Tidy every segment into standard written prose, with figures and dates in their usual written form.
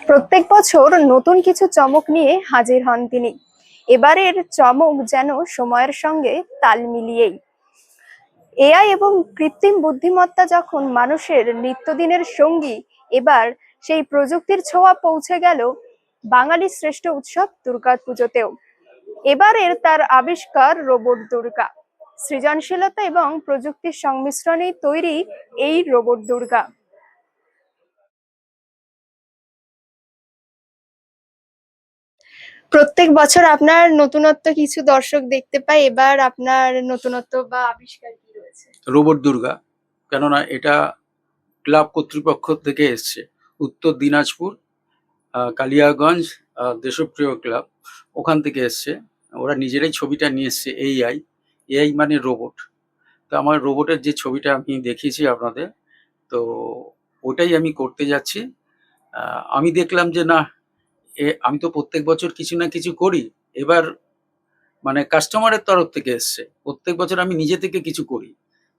প্রত্যেক বছর নতুন কিছু চমক নিয়ে হাজির হন তিনি। এবারের চমক যেন সময়ের সঙ্গে তাল মিলিয়েই। এআই এবং কৃত্রিম বুদ্ধিমত্তা যখন মানুষের নিত্যদিনের সঙ্গী, এবার সেই প্রযুক্তির ছোঁয়া পৌঁছে গেল বাঙালির শ্রেষ্ঠ উৎসব দুর্গাপুজোতেও। এবারের তার আবিষ্কার রোবট দুর্গা। সৃজনশীলতা এবং প্রযুক্তির সংমিশ্রণেই তৈরি এই রোবট দুর্গা। প্রত্যেক বছর আপনার নতুনত্ব কিছু দর্শক দেখতে পায়, এবার আপনার নতুনত্ব বা আবিষ্কার কি রয়েছে? রোবট দুর্গা, কেননা এটা ক্লাব কর্তৃপক্ষ থেকে এসছে, উত্তর দিনাজপুর কালিয়াগঞ্জ দেশপ্রিয় ক্লাব, ওখান থেকে এসছে। ওরা নিজেরাই ছবিটা নিয়ে এসছে। এআই, এআই মানে রোবট। তো আমার রোবটের যে ছবিটা আমি দেখিয়েছি আপনাদের, তো ওটাই আমি করতে যাচ্ছি। আমি দেখলাম যে না, আমি তো প্রত্যেক বছর কিছু না কিছু করি, এবার মানে কাস্টমারের তরফ থেকে এসছে। প্রত্যেক বছর আমি নিজে থেকে কিছু করি।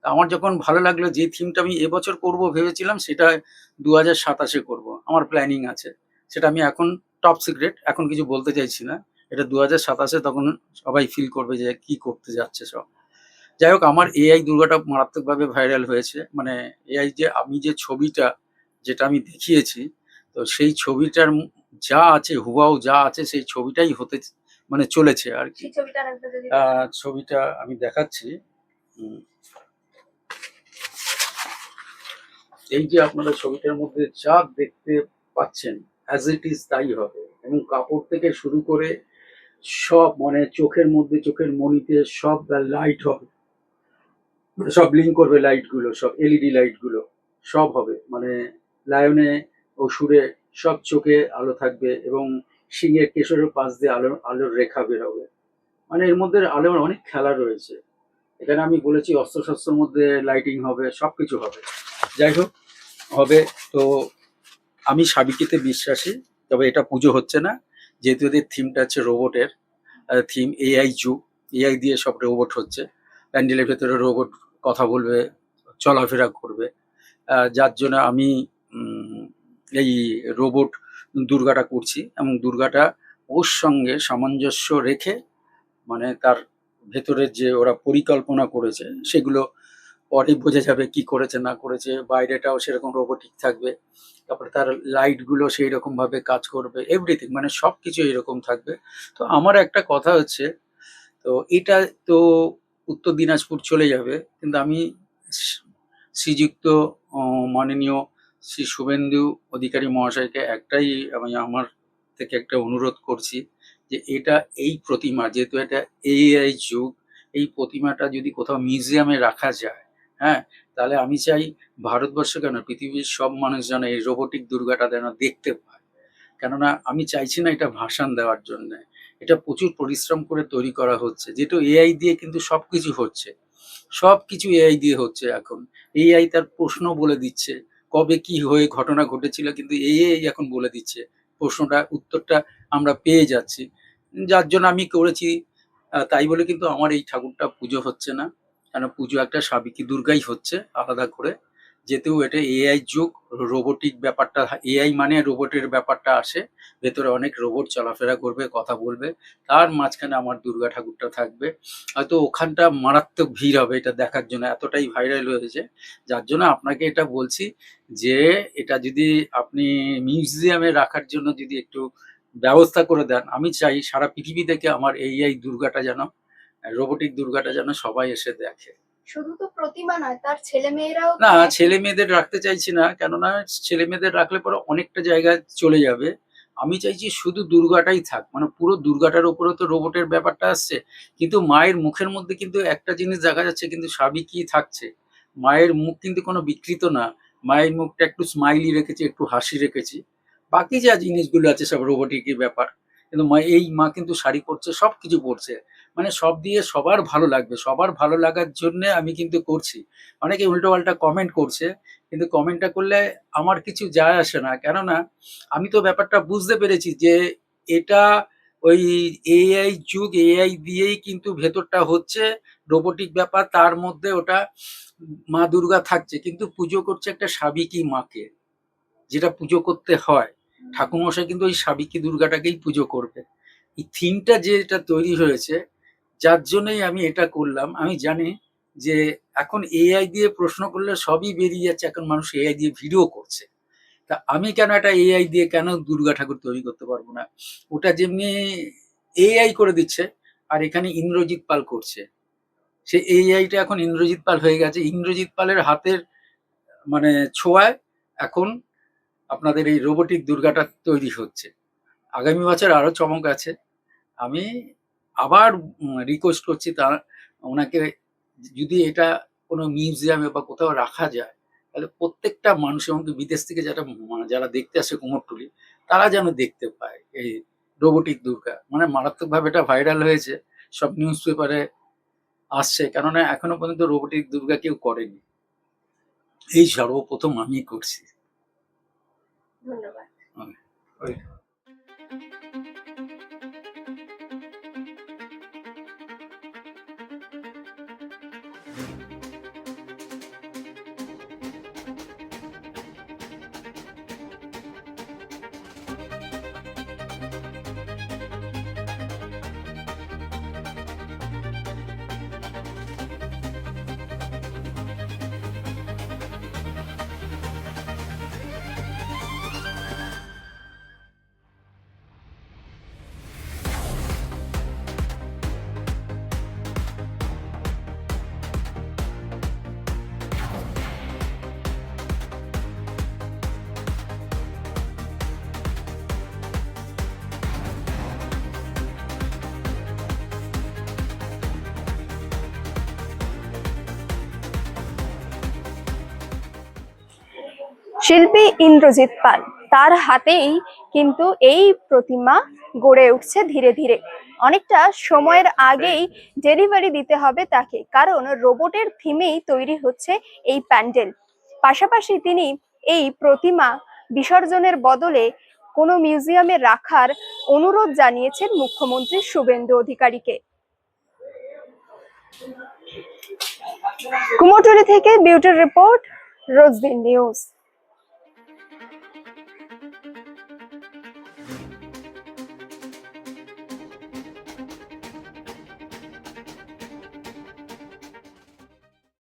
আমার যখন ভালো লাগলো, যে থিমটা আমি এবছর করব ভেবেছিলাম, সেটা 2027-এ করব। আমার প্ল্যানিং আছে, সেটা আমি এখন টপ সিক্রেট, এখন কিছু বলতে চাইছি না। এটা 2027-এ, তখন সবাই ফিল করবে যে কি করতে যাচ্ছে সব। যাই হোক, আমার এআই দুর্গাটা মারাত্মকভাবে ভাইরাল হয়েছে। মানে এআই যে আমি যে ছবিটা, যেটা আমি দেখিয়েছি, তো সেই ছবিটার যা আছে, হুবাহু যা আছে, সেই ছবিটাই হতে মানে চলেছে আর কি। ছবিটা আমি দেখাচ্ছি। এই যে আপনারা ছবিটার মধ্যে যা দেখতে পাচ্ছেন, অ্যাজ ইট ইজ তাই হবে। এবং কাপড় থেকে শুরু করে সব, মানে চোখের মধ্যে, চোখের মণিতে সব লাইট হবে, সব ব্লিঙ্ক করবে লাইট গুলো, সব এলইডি লাইট গুলো সব হবে। মানে লায়নে, অসুরে সব চোখে আলো থাকবে, এবং সিংহের কেশরের পাশ দিয়ে আলোর রেখা বেরোবে। মানে এর মধ্যে আলোর অনেক খেলা রয়েছে। এখানে আমি বলেছি অস্ত্রশস্ত্রের মধ্যে লাইটিং হবে, সবকিছু হবে। যাই হোক, হবে। তো আমি সাবিকিতে বিশ্বাসী, তবে এটা পুজো হচ্ছে না, যেহেতু এদের থিমটা হচ্ছে রোবটের থিম। এআই যুগ, এআই দিয়ে সব রোবট হচ্ছে। প্যান্ডেলের ভেতরে রোবট কথা বলবে, চলাফেরা করবে। যার জন্য আমি এই রোবট দুর্গাটা করছি, এবং দুর্গাটা ওর সঙ্গে সামঞ্জস্য রেখে, মানে তার ভেতরের যে ওরা পরিকল্পনা করেছে, সেগুলো পরে বোঝা যাবে কি করেছে না করেছে। বাইরেটাও সেরকম রোবোটিক থাকবে, তারপরে তার লাইটগুলো সেই রকমভাবে কাজ করবে, এভরিথিং, মানে সব কিছু এরকম থাকবে। তো আমার একটা কথা হচ্ছে, তো এটা তো উত্তর দিনাজপুর চলে যাবে, কিন্তু আমি শ্রীযুক্ত মাননীয় শ্রী শুভেন্দু অধিকারী মহাশয়কে একটাই আমি আমার থেকে একটা অনুরোধ করছি, যে এটা, এই প্রতিমা, যেহেতু এটা এআই যুগ, এই প্রতিমাটা যদি কোথাও মিউজিয়ামে রাখা যায়, হ্যাঁ, তাহলে আমি চাই ভারতবর্ষ কেন, পৃথিবীর সব মানুষ যেন এই রোবোটিক দুর্গাটা যেন দেখতে পায়। কেননা আমি চাইছি না এটা ভাষণ দেওয়ার জন্য, এটা প্রচুর পরিশ্রম করে তৈরি করা হচ্ছে, যেটা এআই দিয়ে কিন্তু সবকিছু হচ্ছে। সবকিছু এআই দিয়ে হচ্ছে এখন। এআই তার প্রশ্ন বলে দিচ্ছে, কবে কি হয়ে ঘটনা ঘটেছিল, কিন্তু এআই এখন বলে দিচ্ছে প্রশ্নটা, উত্তরটা আমরা পেয়ে যাচ্ছি। যার জন্য আমি করেছি। তাই বলে কিন্তু আমার এই ঠাকুরটা পুজো হচ্ছে না, কেন পুজো একটা সাবেকি দুর্গাই হচ্ছে আলাদা করে। যেহেতু এটা এআই যুগ, রোবোটিক ব্যাপারটা, এআই মানে রোবটের ব্যাপারটা আসে, ভেতরে অনেক রোবট চলাফেরা করবে, কথা বলবে, তার মাঝখানে আমার দুর্গা ঠাকুরটা থাকবে। হয়তো ওখানটা মারাত্মক ভিড় হবে এটা দেখার জন্য, এতটাই ভাইরাল হয়েছে। যার জন্য আপনাকে এটা বলছি, যে এটা যদি আপনি মিউজিয়ামে রাখার জন্য যদি একটু ব্যবস্থা করে দেন, আমি চাই সারা পৃথিবী থেকে আমার এই দুর্গাটা যেন, রোবোটিক দুর্গাটা যেন সবাই এসে দেখে। শুধু তো প্রতিমা নয়, তার ছেলে মেয়েরাও না, ছেলে মেয়েদের রাখতে চাইছি না, কেননা ছেলে মেয়েদের রাখলে পরে অনেকটা জায়গায় চলে যাবে। আমি চাইছি শুধু দুর্গাটাই থাক, মানে পুরো দুর্গাটার উপরে তো রোবটের ব্যাপারটা আসছে, কিন্তু মায়ের মুখের মধ্যে কিন্তু একটা জিনিস দেখা যাচ্ছে, কিন্তু সাবিকি থাকছে। মায়ের মুখ কিন্তু কোনো বিকৃত না, মায়ের মুখটা একটু স্মাইলি রেখেছি, একটু হাসি রেখেছি। বাকি যা জিনিসগুলো আছে সব রোবটিকই ব্যাপার। কিন্তু এই মা কিন্তু শাড়ি পরছে, সবকিছু পরছে, মানে সব দিয়ে সবার ভালো লাগবে, সবার ভালো লাগার জন্য আমি কিন্তু করছি। অনেকে উল্টোপাল্টা কমেন্ট করছে, কিন্তু কমেন্টটা করলে আমার কিছু যায় আসে না, কেননা আমি তো ব্যাপারটা বুঝতে পেরেছি যে এটা ওই এআই যুগ, এআই দিয়েই কিন্তু ভেতরটা হচ্ছে রোবোটিক ব্যাপার, তার মধ্যে ওটা মা দুর্গা থাকছে কিন্তু পুজো করছে একটা সাবেকি মাকে, যেটা পুজো করতে হয়। ঠাকুরমশাই কিন্তু ওই সাবেকি দুর্গাটাকেই পুজো করবে। এই থিমটা যেটা তৈরি হয়েছে, যার জন্যই আমি এটা করলাম। আমি জানি যে এখন এআই দিয়ে প্রশ্ন করলে সবই বেরিয়ে যাচ্ছে, এখন মানুষ এআই দিয়ে ভিডিও করছে। তা আমি কেন একটা এআই দিয়ে কেন দুর্গা ঠাকুর তৈরি করতে পারবো না? ওটা যেমনি এআই করে দিচ্ছে, আর এখানে ইন্দ্রজিৎ পাল করছে। সে এআইটা এখন ইন্দ্রজিৎ পাল হয়ে গেছে। ইন্দ্রজিৎ পালের হাতের মানে ছোঁয়ায় এখন আপনাদের এই রোবোটিক দুর্গাটা তৈরি হচ্ছে। আগামী বছর আরো চমক আছে। আমি আবার রিকোয়েস্ট করছি ওনাকে, যদি এটা কোনো মিউজিয়ামে বা কোথাও রাখা যায়, তাহলে প্রত্যেকটা মানুষ, এমনকি বিদেশ থেকে যারা দেখতে আসে কুমোরটুলি, তারা যেন দেখতে পায় এই রোবোটিক দুর্গা। মানে মারাত্মকভাবে এটা ভাইরাল হয়েছে, সব নিউজ পেপারে আসছে, কেননা এখনো পর্যন্ত রোবোটিক দুর্গা কেউ করেনি। এই সর্বপ্রথম আমি করছি। ধন্যবাদ। ওই শিল্পী ইন্দ্রজিৎ পাল, তার হাতেই কিন্তু এই প্রতিমা গড়ে উঠছে ধীরে ধীরে। অনেকটা সময়ের আগেই ডেলিভারি দিতে হবে তাকে, কারণ রোবটের থিমেই তৈরি হচ্ছে এই প্যান্ডেল। পাশাপাশি তিনি এই প্রতিমা বিসর্জনের বদলে কোনো মিউজিয়ামে রাখার অনুরোধ জানিয়েছেন মুখ্যমন্ত্রী শুভেন্দু অধিকারীকে। কুমোরটুলি থেকে বিউটির রিপোর্ট, রোজদিন নিউজ।